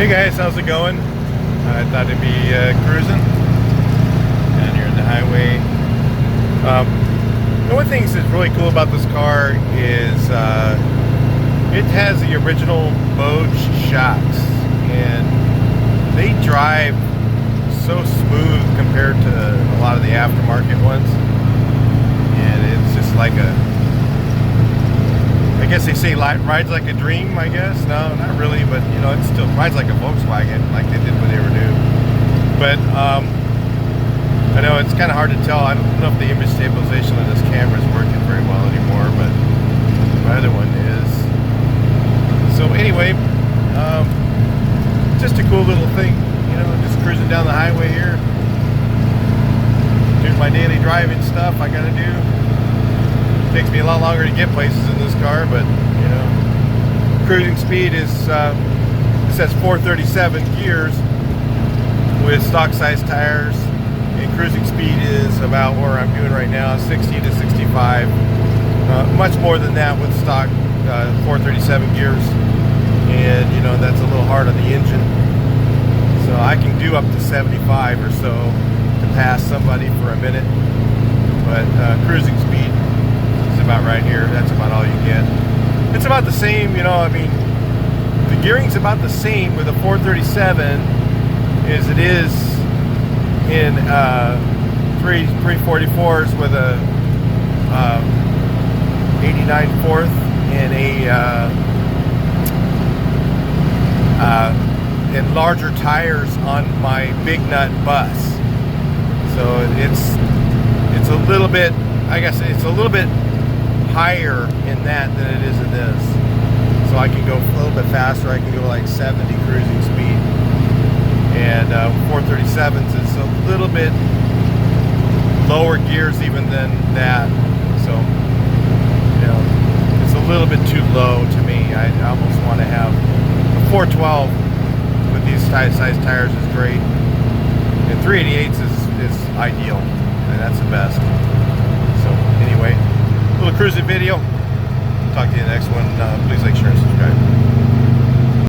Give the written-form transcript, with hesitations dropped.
Hey guys, how's it going? I thought it'd be cruising down here in the highway. One of the things that's really cool about this car is it has the original BOGE shocks, and they drive so smooth compared to a lot of the aftermarket ones. And it's just like I guess they say rides like a dream, I guess. No, not really, but you know, it still rides like a Volkswagen, like they did when they were new. But I know it's kind of hard to tell. I don't know if the image stabilization on this camera is working very well anymore, but my other one is. So anyway, just a cool little thing, you know, just cruising down the highway here, doing my daily driving stuff I gotta do. Takes me a lot longer to get places in this car, but you know, cruising speed is it says 437 gears with stock size tires, and cruising speed is about where I'm doing right now, 60 to 65. Much more than that with stock 437 gears, and you know, that's a little hard on the engine. So I can do up to 75 or so to pass somebody for a minute, but cruising speed about right here. That's about all you get. It's about the same, you know, I mean, the gearing's about the same with a 437 as it is in 344s with a 89 fourth and and larger tires on my big nut bus. So it's a little bit, I guess it's a little bit higher in that than it is in this. So I can go a little bit faster. I can go like 70 cruising speed. And 437s is a little bit lower gears even than that. So, you know, it's a little bit too low to me. I almost want to have a 412 with these size tires is great. And 388s is ideal. And that's the best. So anyway, little cruising video. Talk to you in the next one. Please like, share, and subscribe.